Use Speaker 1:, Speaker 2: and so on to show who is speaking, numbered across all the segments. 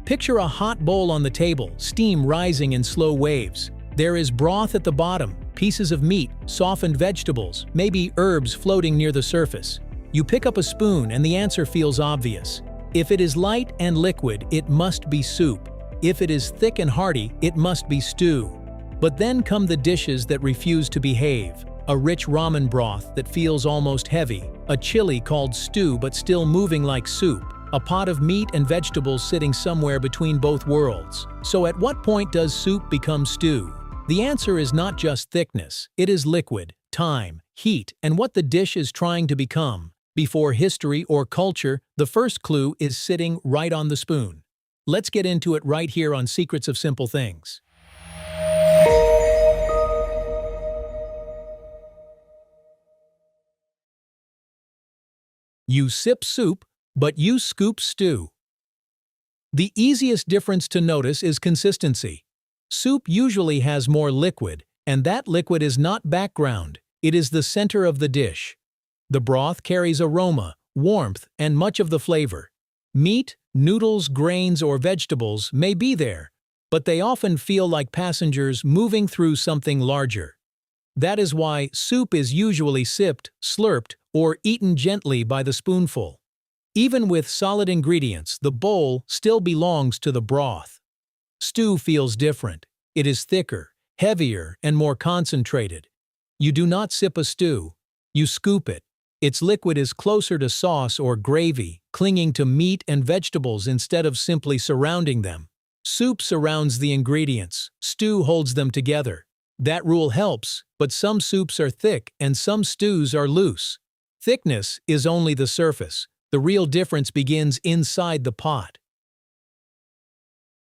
Speaker 1: Picture a hot bowl on the table, steam rising in slow waves. There is broth at the bottom, pieces of meat, softened vegetables, maybe herbs floating near the surface. You pick up a spoon and the answer feels obvious. If it is light and liquid, it must be soup. If it is thick and hearty, it must be stew. But then come the dishes that refuse to behave. A rich ramen broth that feels almost heavy, a chili called stew but still moving like soup, a pot of meat and vegetables sitting somewhere between both worlds. So at what point does soup become stew? The answer is not just thickness, it is liquid, time, heat, and what the dish is trying to become. Before history or culture, the first clue is sitting right on the spoon. Let's get into it right here on Secrets of Simple Things. You sip soup, but you scoop stew. The easiest difference to notice is consistency. Soup usually has more liquid, and that liquid is not background, it is the center of the dish. The broth carries aroma, warmth, and much of the flavor. Meat, noodles, grains, or vegetables may be there, but they often feel like passengers moving through something larger. That is why soup is usually sipped, slurped, or eaten gently by the spoonful. Even with solid ingredients, the bowl still belongs to the broth. Stew feels different. It is thicker, heavier, and more concentrated. You do not sip a stew, you scoop it. Its liquid is closer to sauce or gravy, clinging to meat and vegetables instead of simply surrounding them. Soup surrounds the ingredients, stew holds them together. That rule helps, but some soups are thick and some stews are loose. Thickness is only the surface. The real difference begins inside the pot.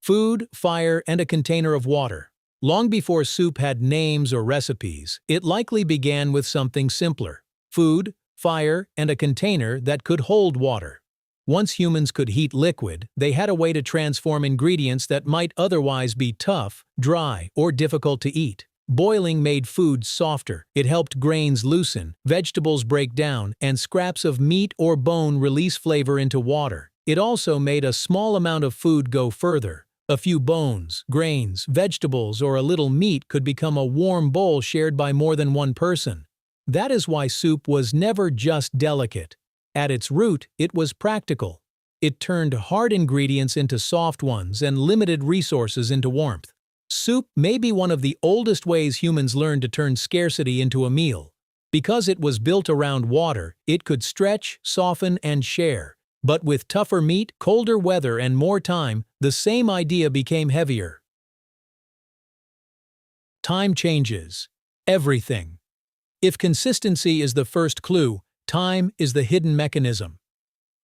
Speaker 1: Food, fire, and a container of water. Long before soup had names or recipes, it likely began with something simpler. Food, fire, and a container that could hold water. Once humans could heat liquid, they had a way to transform ingredients that might otherwise be tough, dry, or difficult to eat. Boiling made food softer, it helped grains loosen, vegetables break down, and scraps of meat or bone release flavor into water. It also made a small amount of food go further. A few bones, grains, vegetables, or a little meat could become a warm bowl shared by more than one person. That is why soup was never just delicate. At its root, it was practical. It turned hard ingredients into soft ones and limited resources into warmth. Soup may be one of the oldest ways humans learned to turn scarcity into a meal. Because it was built around water, it could stretch, soften, and share. But with tougher meat, colder weather, and more time, the same idea became heavier. Time changes everything. If consistency is the first clue, time is the hidden mechanism.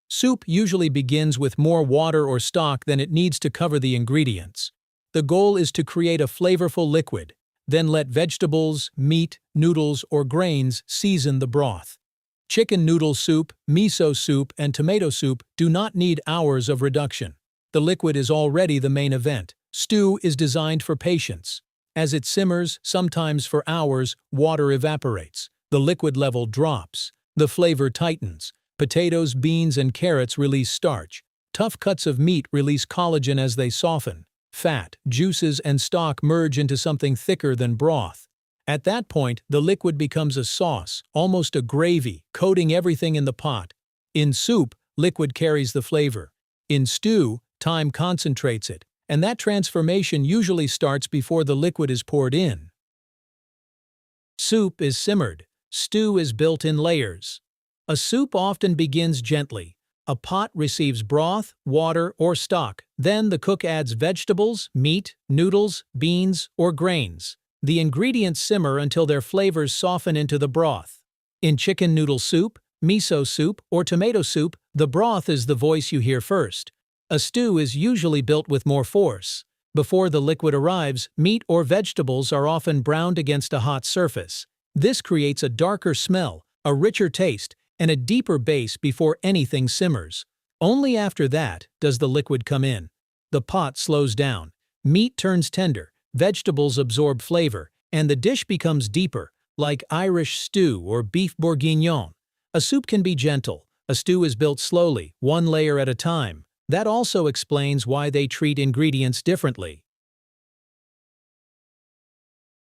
Speaker 1: Soup usually begins with more water or stock than it needs to cover the ingredients. The goal is to create a flavorful liquid, then let vegetables, meat, noodles, or grains season the broth. Chicken noodle soup, miso soup, and tomato soup do not need hours of reduction. The liquid is already the main event. Stew is designed for patience. As it simmers, sometimes for hours, water evaporates. The liquid level drops. The flavor tightens. Potatoes, beans, and carrots release starch. Tough cuts of meat release collagen as they soften. Fat, juices, and stock merge into something thicker than broth. At that point, the liquid becomes a sauce, almost a gravy, coating everything in the pot. In soup, liquid carries the flavor. In stew, time concentrates it, and that transformation usually starts before the liquid is poured in. Soup is simmered. Stew is built in layers. A soup often begins gently. A pot receives broth, water, or stock. Then the cook adds vegetables, meat, noodles, beans, or grains. The ingredients simmer until their flavors soften into the broth. In chicken noodle soup, miso soup, or tomato soup, the broth is the voice you hear first. A stew is usually built with more force. Before the liquid arrives, meat or vegetables are often browned against a hot surface. This creates a darker smell, a richer taste, and a deeper base before anything simmers. Only after that does the liquid come in. The pot slows down. Meat turns tender, vegetables absorb flavor, and the dish becomes deeper, like Irish stew or beef bourguignon. A soup can be gentle. A stew is built slowly, one layer at a time. That also explains why they treat ingredients differently.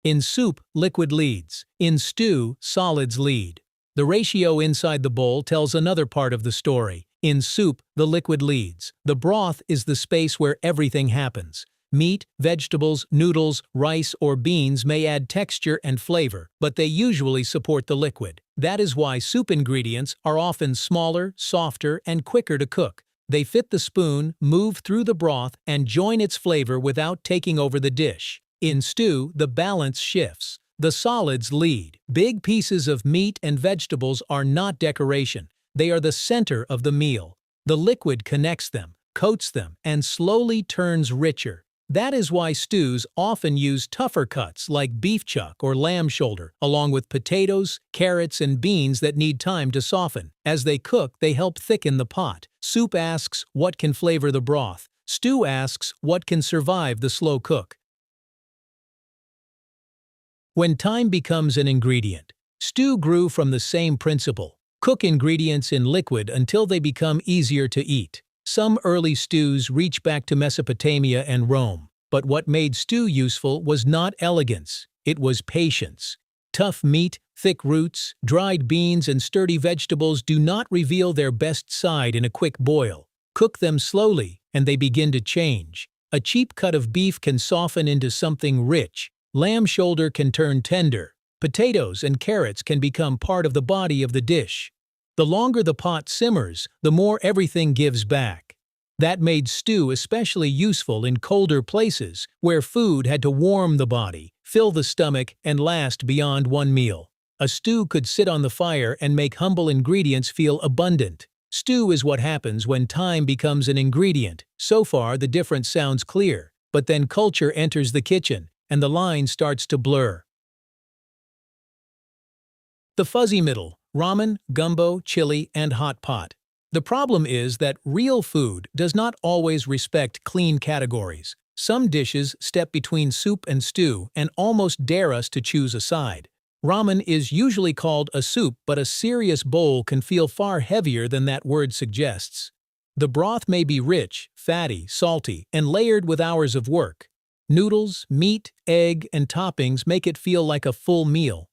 Speaker 1: In soup, liquid leads. In stew, solids lead. The ratio inside the bowl tells another part of the story. In soup, the liquid leads. The broth is the space where everything happens. Meat, vegetables, noodles, rice, or beans may add texture and flavor, but they usually support the liquid. That is why soup ingredients are often smaller, softer, and quicker to cook. They fit the spoon, move through the broth, and join its flavor without taking over the dish. In stew, the balance shifts. The solids lead. Big pieces of meat and vegetables are not decoration. They are the center of the meal. The liquid connects them, coats them, and slowly turns richer. That is why stews often use tougher cuts like beef chuck or lamb shoulder, along with potatoes, carrots, and beans that need time to soften. As they cook, they help thicken the pot. Soup asks, what can flavor the broth? Stew asks, what can survive the slow cook? When time becomes an ingredient, stew grew from the same principle. Cook ingredients in liquid until they become easier to eat. Some early stews reach back to Mesopotamia and Rome, but what made stew useful was not elegance, it was patience. Tough meat, thick roots, dried beans, and sturdy vegetables do not reveal their best side in a quick boil. Cook them slowly, and they begin to change. A cheap cut of beef can soften into something rich. Lamb shoulder can turn tender. Potatoes and carrots can become part of the body of the dish. The longer the pot simmers, the more everything gives back. That made stew especially useful in colder places, where food had to warm the body, fill the stomach, and last beyond one meal. A stew could sit on the fire and make humble ingredients feel abundant. Stew is what happens when time becomes an ingredient. So far, the difference sounds clear, but then culture enters the kitchen, and the line starts to blur. The fuzzy middle: ramen, gumbo, chili, and hot pot. The problem is that real food does not always respect clean categories. Some dishes step between soup and stew and almost dare us to choose a side. Ramen is usually called a soup, but a serious bowl can feel far heavier than that word suggests. The broth may be rich, fatty, salty, and layered with hours of work. Noodles, meat, egg, and toppings make it feel like a full meal.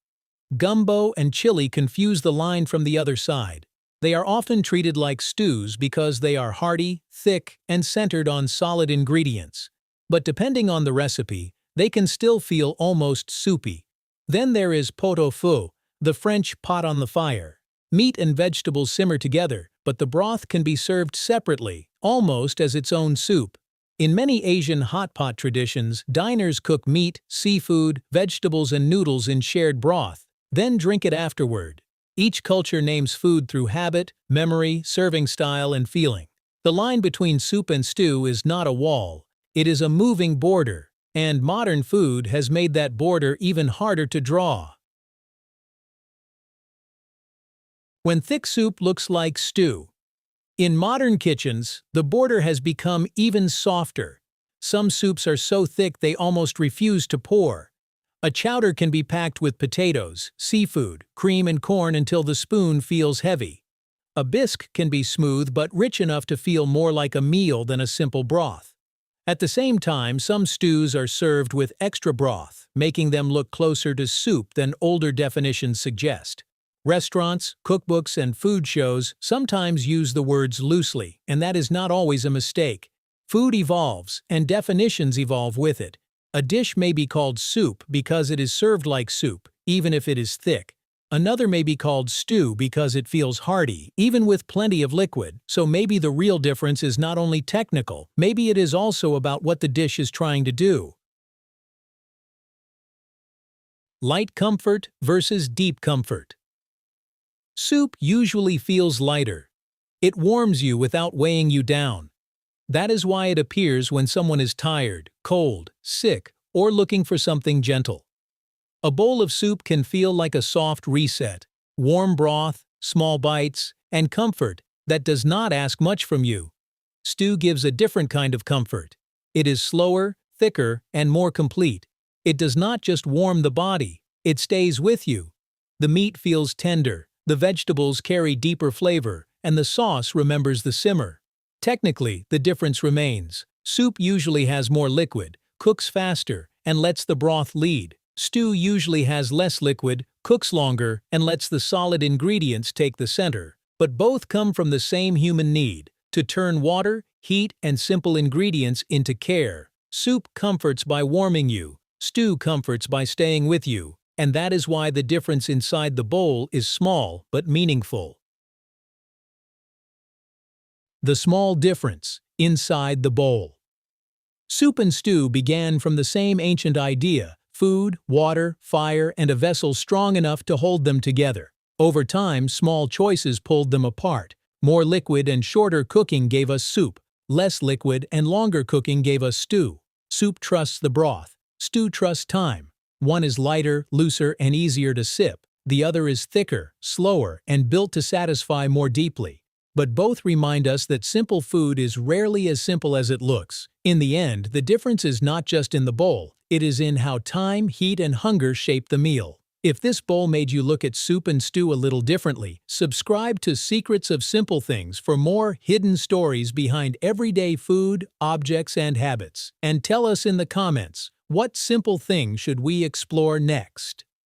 Speaker 1: Gumbo and chili confuse the line from the other side. They are often treated like stews because they are hearty, thick, and centered on solid ingredients. But depending on the recipe, they can still feel almost soupy. Then there is pot-au-feu, the French pot on the fire. Meat and vegetables simmer together, but the broth can be served separately, almost as its own soup. In many Asian hot pot traditions, diners cook meat, seafood, vegetables, and noodles in shared broth, then drink it afterward. Each culture names food through habit, memory, serving style, and feeling. The line between soup and stew is not a wall, it is a moving border, and modern food has made that border even harder to draw. When thick soup looks like stew. In modern kitchens, the border has become even softer. Some soups are so thick they almost refuse to pour. A chowder can be packed with potatoes, seafood, cream, and corn until the spoon feels heavy. A bisque can be smooth but rich enough to feel more like a meal than a simple broth. At the same time, some stews are served with extra broth, making them look closer to soup than older definitions suggest. Restaurants, cookbooks, and food shows sometimes use the words loosely, and that is not always a mistake. Food evolves, and definitions evolve with it. A dish may be called soup because it is served like soup, even if it is thick. Another may be called stew because it feels hearty, even with plenty of liquid, so maybe the real difference is not only technical, maybe it is also about what the dish is trying to do. Light comfort versus deep comfort. Soup usually feels lighter. It warms you without weighing you down. That is why it appears when someone is tired, cold, sick, or looking for something gentle. A bowl of soup can feel like a soft reset, warm broth, small bites, and comfort that does not ask much from you. Stew gives a different kind of comfort. It is slower, thicker, and more complete. It does not just warm the body, it stays with you. The meat feels tender, the vegetables carry deeper flavor, and the sauce remembers the simmer. Technically, the difference remains. Soup usually has more liquid, cooks faster, and lets the broth lead. Stew usually has less liquid, cooks longer, and lets the solid ingredients take the center. But both come from the same human need, to turn water, heat, and simple ingredients into care. Soup comforts by warming you. Stew comforts by staying with you. And that is why the difference inside the bowl is small but meaningful. The small difference inside the bowl. Soup and stew began from the same ancient idea: food, water, fire, and a vessel strong enough to hold them together. Over time, small choices pulled them apart. More liquid and shorter cooking gave us soup. Less liquid and longer cooking gave us stew. Soup trusts the broth. Stew trusts time. One is lighter, looser, and easier to sip. The other is thicker, slower, and built to satisfy more deeply. But both remind us that simple food is rarely as simple as it looks. In the end, the difference is not just in the bowl, it is in how time, heat, and hunger shape the meal. If this bowl made you look at soup and stew a little differently, subscribe to Secrets of Simple Things for more hidden stories behind everyday food, objects, and habits. And tell us in the comments, what simple thing should we explore next?